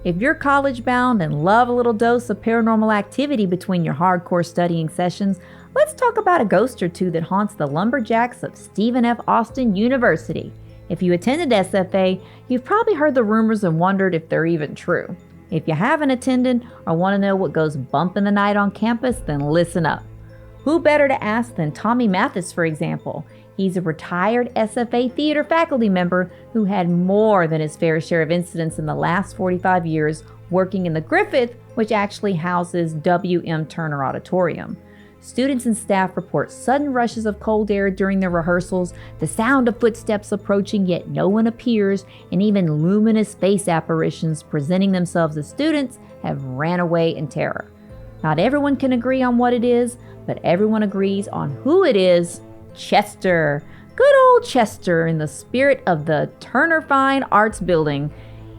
If you're college bound and love a little dose of paranormal activity between your hardcore studying sessions, let's talk about a ghost or two that haunts the lumberjacks of Stephen F. Austin University. If you attended SFA, you've probably heard the rumors and wondered if they're even true. If you haven't attended or want to know what goes bump in the night on campus, then listen up. Who better to ask than Tommy Mathis, for example? He's a retired SFA theater faculty member who had more than his fair share of incidents in the last 45 years working in the Griffith, which actually houses W.M. Turner Auditorium. Students and staff report sudden rushes of cold air during their rehearsals, the sound of footsteps approaching yet no one appears, and even luminous face apparitions presenting themselves as students have ran away in terror. Not everyone can agree on what it is, but everyone agrees on who it is: Chester. Good old Chester, in the spirit of the Turner Fine Arts Building.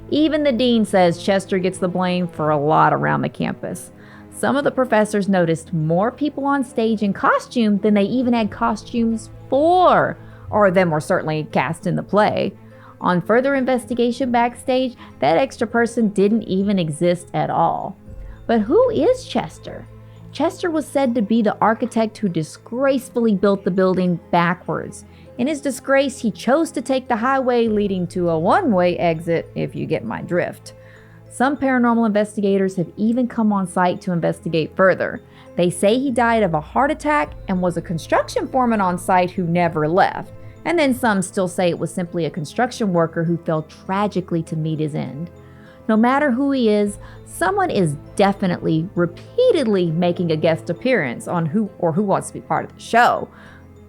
Even the dean says Chester gets the blame for a lot around the campus. Some of the professors noticed more people on stage in costume than they even had costumes for, or them were certainly cast in the play. On further investigation backstage, that extra person didn't even exist at all. But who is Chester? Chester was said to be the architect who disgracefully built the building backwards. In his disgrace, he chose to take the highway leading to a one-way exit, if you get my drift. Some paranormal investigators have even come on site to investigate further. They say he died of a heart attack and was a construction foreman on site who never left. And then some still say it was simply a construction worker who fell tragically to meet his end. No matter who he is, someone is definitely, repeatedly making a guest appearance on Who Wants to Be Part of the Show.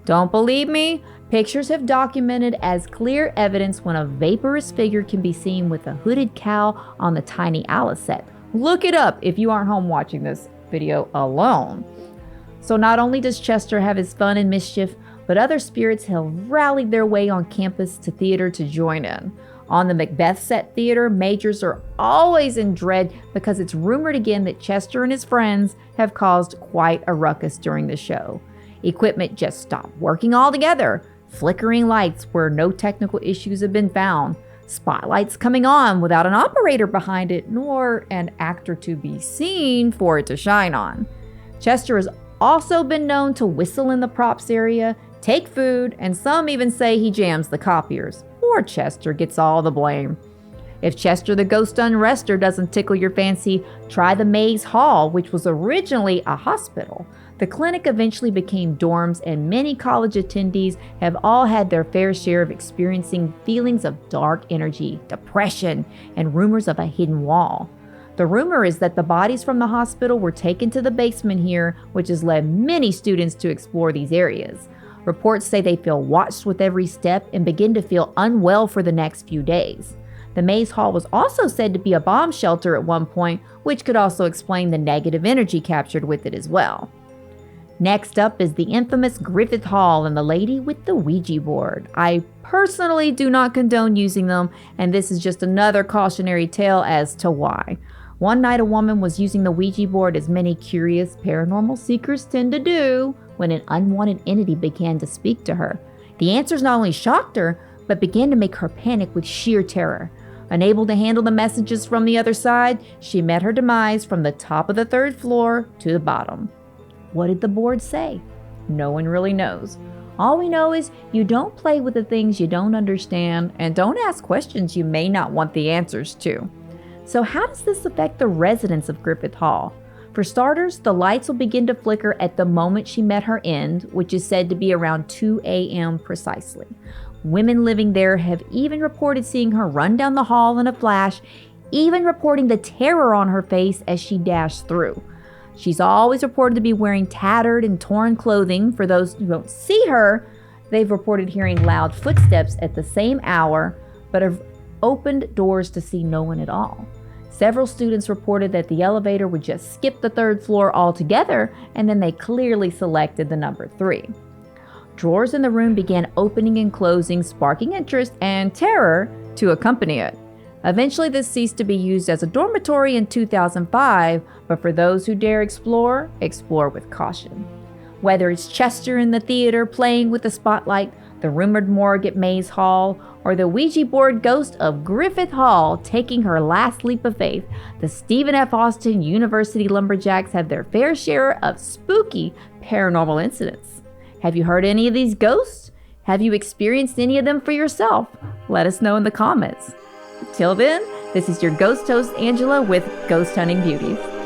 Don't believe me? Pictures have documented as clear evidence when a vaporous figure can be seen with a hooded cowl on the Tiny Alice set. Look it up if you aren't home watching this video alone. So not only does Chester have his fun and mischief, but other spirits have rallied their way on campus to theater to join in. On the Macbeth set theater, majors are always in dread because it's rumored again that Chester and his friends have caused quite a ruckus during the show. Equipment just stopped working altogether. Flickering lights where no technical issues have been found. Spotlights coming on without an operator behind it, nor an actor to be seen for it to shine on. Chester has also been known to whistle in the props area, take food, and some even say he jams the copiers. Or Chester gets all the blame. If Chester the Ghost Unrester doesn't tickle your fancy, try the Maze Hall, which was originally a hospital. The clinic eventually became dorms, and many college attendees have all had their fair share of experiencing feelings of dark energy, depression, and rumors of a hidden wall. The rumor is that the bodies from the hospital were taken to the basement here, which has led many students to explore these areas. Reports say they feel watched with every step and begin to feel unwell for the next few days. The Maze Hall was also said to be a bomb shelter at one point, which could also explain the negative energy captured with it as well. Next up is the infamous Griffith Hall and the lady with the Ouija board. I personally do not condone using them, and this is just another cautionary tale as to why. One night a woman was using the Ouija board, as many curious paranormal seekers tend to do, when an unwanted entity began to speak to her. The answers not only shocked her, but began to make her panic with sheer terror. Unable to handle the messages from the other side, she met her demise from the top of the 3rd floor to the bottom. What did the board say? No one really knows. All we know is you don't play with the things you don't understand, and don't ask questions you may not want the answers to. So how does this affect the residents of Griffith Hall? For starters, the lights will begin to flicker at the moment she met her end, which is said to be around 2 a.m. precisely. Women living there have even reported seeing her run down the hall in a flash, even reporting the terror on her face as she dashed through. She's always reported to be wearing tattered and torn clothing. For those who don't see her, they've reported hearing loud footsteps at the same hour, but have opened doors to see no one at all. Several students reported that the elevator would just skip the 3rd floor altogether, and then they clearly selected the number 3. Drawers in the room began opening and closing, sparking interest and terror to accompany it. Eventually, this ceased to be used as a dormitory in 2005, but for those who dare explore, explore with caution. Whether it's Chester in the theater playing with the spotlight, the rumored morgue at Maze Hall, or the Ouija board ghost of Griffith Hall taking her last leap of faith, the Stephen F. Austin University Lumberjacks have their fair share of spooky paranormal incidents. Have you heard any of these ghosts? Have you experienced any of them for yourself? Let us know in the comments. Till then, this is your ghost host, Angela, with Ghost Hunting Beauties.